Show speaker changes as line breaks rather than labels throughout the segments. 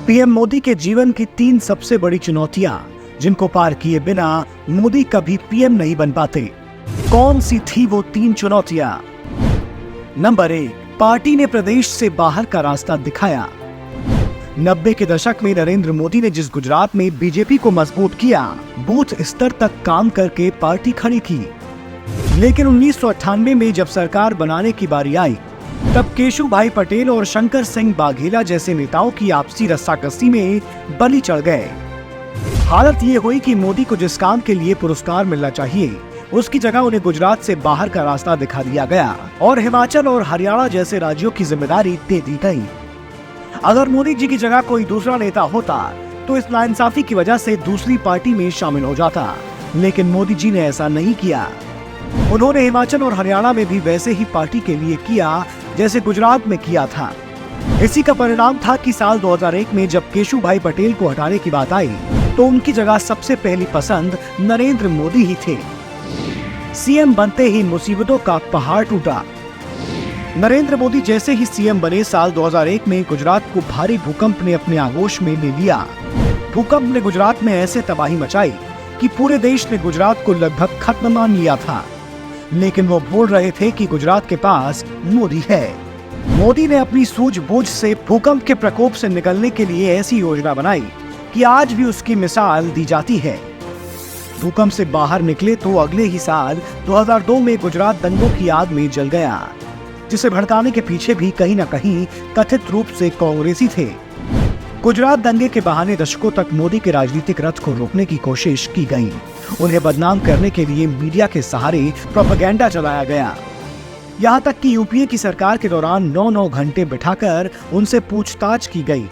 PM Modi के जीवन की 3 सबसे बड़ी चुनौतियां जिनको पार किए बिना मोदी कभी पीएम नहीं बन पाते। कौन सी थी वो 3 चुनौतियां? नंबर 1, पार्टी ने प्रदेश से बाहर का रास्ता दिखाया। 90 के दशक में नरेंद्र मोदी ने जिस गुजरात में बीजेपी को मजबूत किया, बूथ स्तर तक काम करके पार्टी खड़ी की। लेकिन 1998 में जब सरकार बनाने की बारी आई, तब केशुभाई पटेल और शंकर सिंह बाघेला जैसे नेताओं की आपसी रस्साकसी में बलि चढ़ गए। हालत ये हुई कि मोदी को जिस काम के लिए पुरस्कार मिलना चाहिए, उसकी जगह उन्हें गुजरात से बाहर का रास्ता दिखा दिया गया और हिमाचल और हरियाणा जैसे राज्यों की जिम्मेदारी दे दी गई। अगर मोदी जी की जगह कोई दूसरा नेता होता तो इस नाइंसाफी की वजह से दूसरी पार्टी में शामिल हो जाता, लेकिन मोदी जी ने ऐसा नहीं किया। उन्होंने हिमाचल और हरियाणा में भी वैसे ही पार्टी के लिए किया जैसे गुजरात में किया था। इसी का परिणाम था कि साल 2001 में जब केशुभाई पटेल को हटाने की बात आई, तो उनकी जगह सबसे पहली पसंद नरेंद्र मोदी ही थे। सीएम बनते ही मुसीबतों का पहाड़ टूटा। नरेंद्र मोदी जैसे ही सीएम बने, साल 2001 में गुजरात को भारी भूकंप ने अपने आगोश में ले लिया। भूकंप ने गुजरात में ऐसे तबाही मचाई कि पूरे देश ने गुजरात को लगभग खत्म मान लिया था। लेकिन वो भूल रहे थे कि गुजरात के पास मोदी है। मोदी ने अपनी सूझबूझ से भूकंप के प्रकोप से निकलने के लिए ऐसी योजना बनाई कि आज भी उसकी मिसाल दी जाती है। भूकंप से बाहर निकले तो अगले ही साल 2002 में गुजरात दंगों की आग में जल गया, जिसे भड़काने के पीछे भी कहीं न कहीं कथित रूप से कांग्रेसी थे। गुजरात दंगे के बहाने दशकों तक मोदी के राजनीतिक रथ को रोकने की कोशिश की गई। उन्हें बदनाम करने के लिए मीडिया के सहारे प्रोपेगेंडा चलाया गया। यहाँ तक कि यूपीए की सरकार के दौरान 9-9 घंटे बिठाकर उनसे पूछताछ की गई।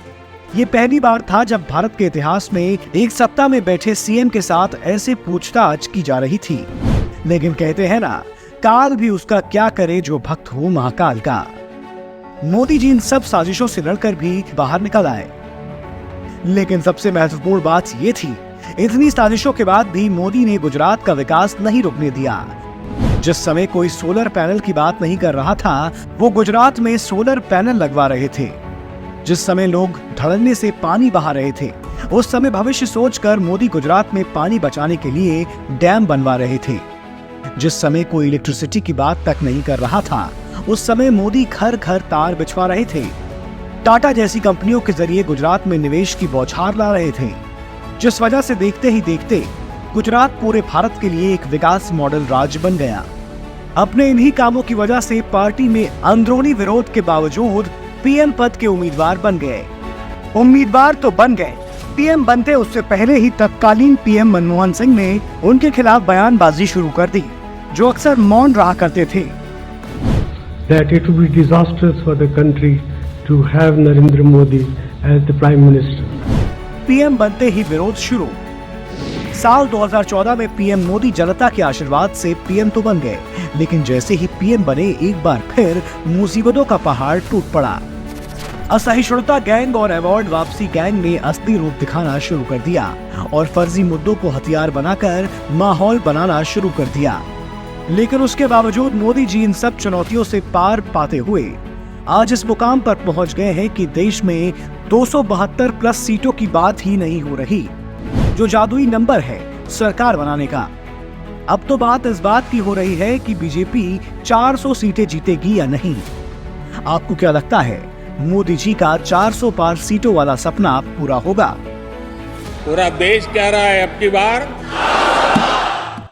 ये पहली बार था जब भारत के इतिहास में एक सत्ता में बैठे सीएम के साथ ऐसे पूछताछ की जा रही थी। लेकिन कहते हैं ना, काल भी उसका क्या करे जो भक्त हो महाकाल का। मोदी जी इन सब साजिशों से लड़कर भी बाहर निकल आए। लेकिन सबसे महत्वपूर्ण बात ये थी, इतनी साजिशों के बाद भी मोदी ने गुजरात का विकास नहीं रुकने दिया। जिस समय कोई सोलर पैनल की बात नहीं कर रहा था, वो गुजरात में सोलर पैनल लगवा रहे थे। जिस समय लोग धड़ल्ले से पानी बहा रहे थे, उस समय भविष्य सोचकर मोदी गुजरात में पानी बचाने के लिए डैम बनवा रहे थे। जिस समय कोई इलेक्ट्रिसिटी की बात तक नहीं कर रहा था, उस समय मोदी घर घर तार बिछवा रहे थे। टाटा जैसी कंपनियों के जरिए गुजरात में निवेश की बौछार ला रहे थे, जिस वजह से देखते ही देखते गुजरात पूरे भारत के लिए एक विकास मॉडल राज्य बन गया। अपने इन्हीं कामों की वजह से पार्टी में अंदरूनी विरोध के बावजूद पीएम पद के उम्मीदवार बन गए। उम्मीदवार तो बन गए, पीएम बनते उससे पहले ही तत्कालीन पीएम मनमोहन सिंह ने उनके खिलाफ बयानबाजी शुरू कर दी, जो अक्सर मौन रहा करते थे।
That it would be disastrous for the country to have Narendra Modi as the Prime Minister.
PM बनते ही विरोध शुरू। साल 2014 में पीएम मोदी जनता के आशीर्वाद से पीएम तो बन गए, लेकिन जैसे ही पीएम बने, एक बार फिर मुसीबतों का पहाड़ टूट पड़ा। असहिष्णुता गैंग और अवार्ड वापसी गैंग ने असली रूप दिखाना शुरू कर दिया और फर्जी मुद्दों को हथियार बनाकर माहौल बनाना शुरू कर दिया। लेकिन उसके बावजूद मोदी जी इन सब चुनौतियों से पार पाते हुए आज इस मुकाम पर पहुंच गए हैं कि देश में 272 प्लस सीटों की बात ही नहीं हो रही, जो जादुई नंबर है सरकार बनाने का। अब तो बात इस बात की हो रही है कि बीजेपी 400 सीटें जीतेगी या नहीं। आपको क्या लगता है, मोदी जी का 400 पार सीटों वाला सपना पूरा होगा?
पूरा देश कह रहा है अब की बार